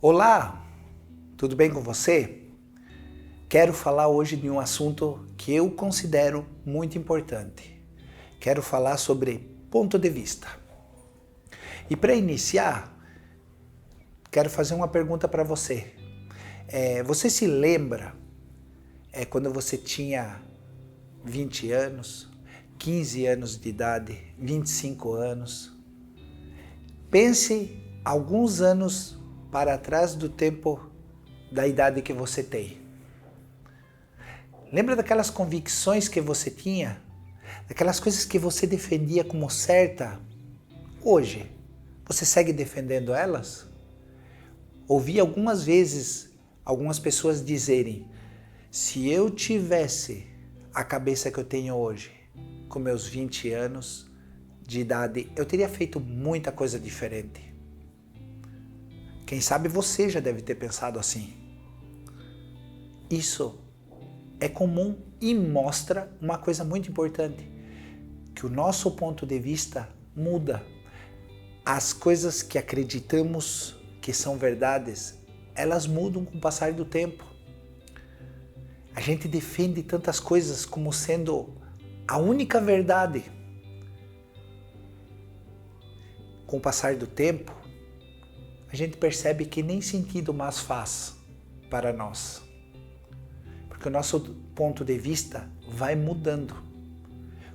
Olá, tudo bem com você? Quero falar hoje de um assunto que eu considero muito importante. Quero falar sobre ponto de vista. E para iniciar, quero fazer uma pergunta para você. Você se lembra quando você tinha 20 anos, 15 anos de idade, 25 anos? Pense alguns anos para trás do tempo da idade que você tem. Lembra daquelas convicções que você tinha? Daquelas coisas que você defendia como certa? Hoje, você segue defendendo elas? Ouvi algumas vezes algumas pessoas dizerem: se eu tivesse a cabeça que eu tenho hoje, com meus 20 anos de idade, eu teria feito muita coisa diferente. Quem sabe você já deve ter pensado assim. Isso é comum e mostra uma coisa muito importante, que o nosso ponto de vista muda. As coisas que acreditamos que são verdades, elas mudam com o passar do tempo. A gente defende tantas coisas como sendo a única verdade. Com o passar do tempo, a gente percebe que nem sentido mais faz para nós. Porque o nosso ponto de vista vai mudando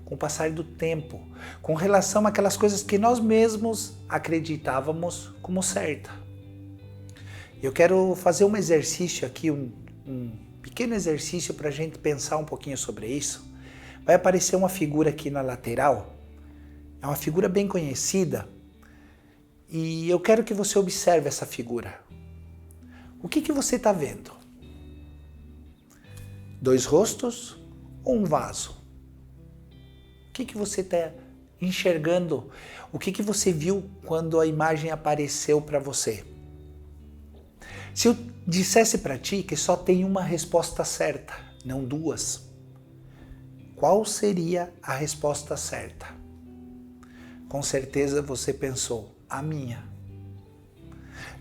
com o passar do tempo, com relação àquelas coisas que nós mesmos acreditávamos como certa. Eu quero fazer um exercício aqui, um pequeno exercício para a gente pensar um pouquinho sobre isso. Vai aparecer uma figura aqui na lateral, é uma figura bem conhecida, e eu quero que você observe essa figura. O que você está vendo? Dois rostos ou um vaso? O que você está enxergando? O que você viu quando a imagem apareceu para você? Se eu dissesse para ti que só tem uma resposta certa, não duas, qual seria a resposta certa? Com certeza você pensou, a minha.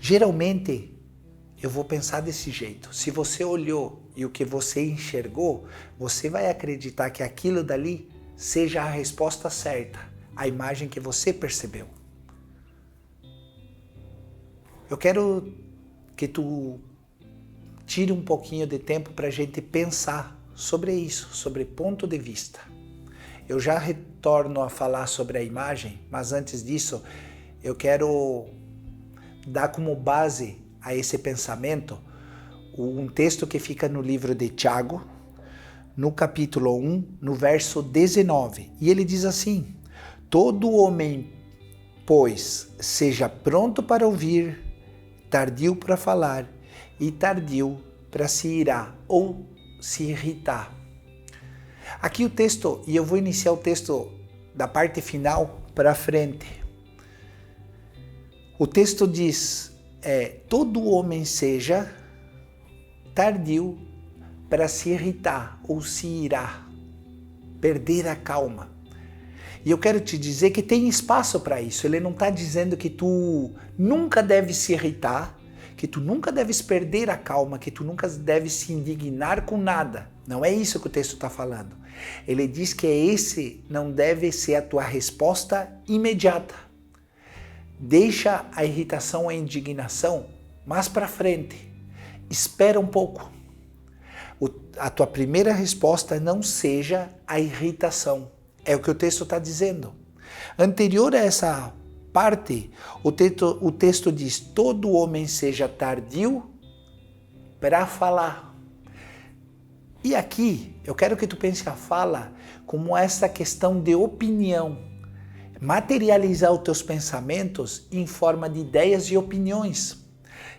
Geralmente, eu vou pensar desse jeito. Se você olhou e o que você enxergou, você vai acreditar que aquilo dali seja a resposta certa, a imagem que você percebeu. Eu quero que tu tire um pouquinho de tempo para a gente pensar sobre isso, sobre ponto de vista. Eu já retorno a falar sobre a imagem, mas antes disso, eu quero dar como base a esse pensamento um texto que fica no livro de Tiago, no capítulo 1, no verso 19. E ele diz assim: todo homem, pois, seja pronto para ouvir, tardio para falar e tardio para se irar ou se irritar. Aqui o texto, e eu vou iniciar o texto da parte final para frente. O texto diz, todo homem seja tardio para se irritar ou se irar, perder a calma. E eu quero te dizer que tem espaço para isso. Ele não está dizendo que tu nunca deve se irritar, que tu nunca deves perder a calma, que tu nunca deves se indignar com nada. Não é isso que o texto está falando. Ele diz que esse não deve ser a tua resposta imediata. Deixa a irritação, a indignação mais para frente. Espera um pouco. A tua primeira resposta não seja a irritação. É o que o texto está dizendo. Anterior a essa parte, o texto diz: todo homem seja tardio para falar. E aqui, eu quero que tu pense a fala como essa questão de opinião. Materializar os teus pensamentos em forma de ideias e opiniões.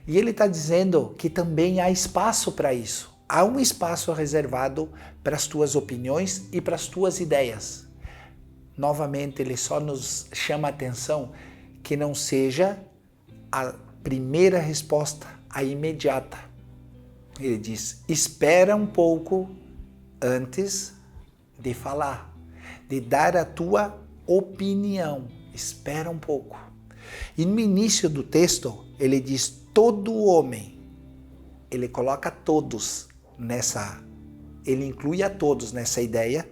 E ele está dizendo que também há espaço para isso. Há um espaço reservado para as tuas opiniões e para as tuas ideias. Novamente, ele só nos chama a atenção que não seja a primeira resposta, a imediata. Ele diz, espera um pouco antes de falar, de dar a tua opinião. Espera um pouco. E no início do texto, ele diz todo homem, ele coloca todos nessa, ele inclui a todos nessa ideia.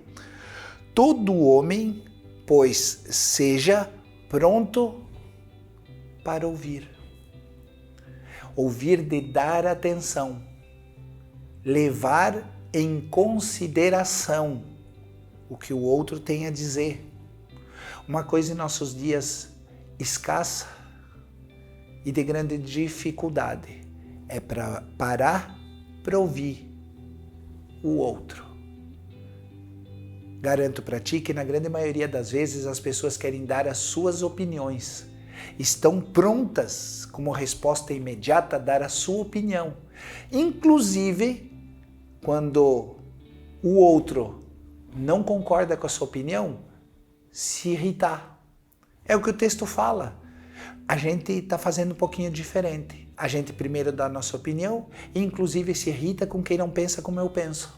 Todo homem, pois, seja pronto para ouvir. Ouvir de dar atenção, levar em consideração o que o outro tem a dizer. Uma coisa em nossos dias escassa e de grande dificuldade é para parar para ouvir o outro. Garanto para ti que na grande maioria das vezes as pessoas querem dar as suas opiniões. Estão prontas, como resposta imediata, a dar a sua opinião. Inclusive, quando o outro não concorda com a sua opinião, se irritar. É o que o texto fala. A gente está fazendo um pouquinho diferente. A gente primeiro dá a nossa opinião e inclusive se irrita com quem não pensa como eu penso.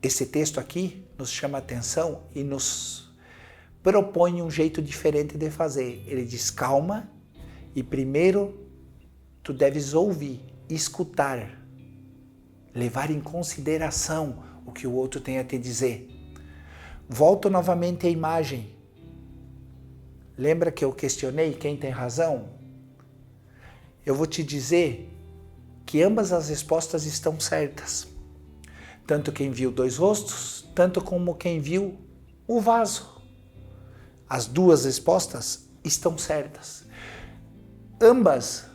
Esse texto aqui nos chama a atenção e nos propõe um jeito diferente de fazer. Ele diz, calma, e primeiro tu deves ouvir, escutar, levar em consideração o que o outro tem a te dizer. Volto novamente à imagem. Lembra que eu questionei quem tem razão? Eu vou te dizer que ambas as respostas estão certas. Tanto quem viu dois rostos, tanto como quem viu o vaso. As duas respostas estão certas. Ambas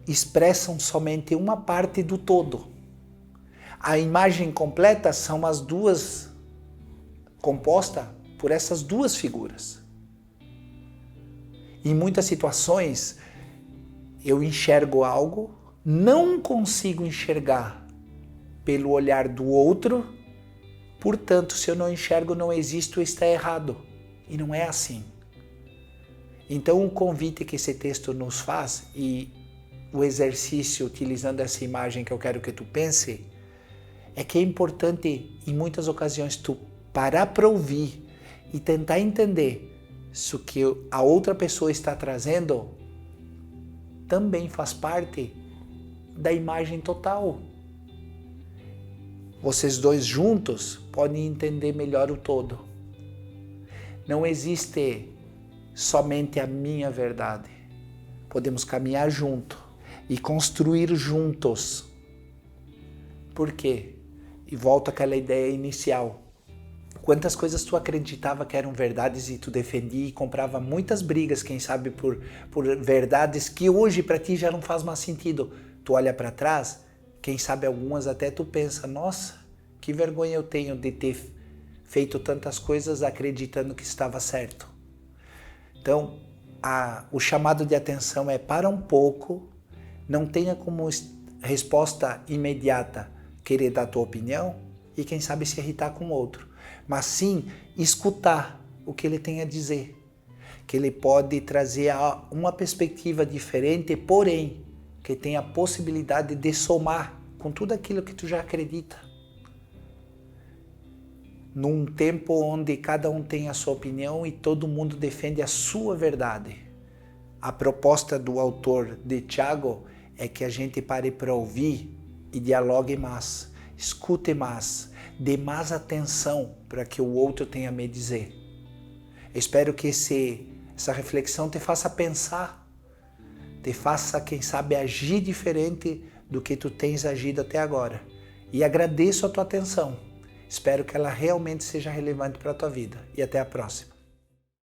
expressam somente uma parte do todo. A imagem completa são as duas, composta por essas duas figuras. Em muitas situações, eu enxergo algo, não consigo enxergar pelo olhar do outro, portanto, se eu não enxergo, não existo, está errado. E não é assim. Então, o convite que esse texto nos faz, e o exercício utilizando essa imagem que eu quero que tu pense, é que é importante, em muitas ocasiões, tu parar para ouvir e tentar entender se o que a outra pessoa está trazendo também faz parte da imagem total. Vocês dois juntos podem entender melhor o todo. Não existe somente a minha verdade. Podemos caminhar junto e construir juntos. Por quê? E volta àquela ideia inicial. Quantas coisas tu acreditava que eram verdades e tu defendia e comprava muitas brigas, quem sabe por verdades que hoje para ti já não faz mais sentido. Tu olha para trás, quem sabe algumas até tu pensa, nossa, que vergonha eu tenho de ter feito tantas coisas acreditando que estava certo. Então, o chamado de atenção é para um pouco, não tenha como resposta imediata querer dar a tua opinião e quem sabe se irritar com o outro, mas sim escutar o que ele tem a dizer, que ele pode trazer uma perspectiva diferente, porém, que tem a possibilidade de somar com tudo aquilo que tu já acredita. Num tempo onde cada um tem a sua opinião e todo mundo defende a sua verdade. A proposta do autor de Tiago é que a gente pare para ouvir e dialogue mais, escute mais, dê mais atenção para que o outro tenha a me dizer. Espero que essa reflexão te faça pensar, te faça, quem sabe, agir diferente do que tu tens agido até agora. E agradeço a tua atenção. Espero que ela realmente seja relevante para a tua vida. E até a próxima.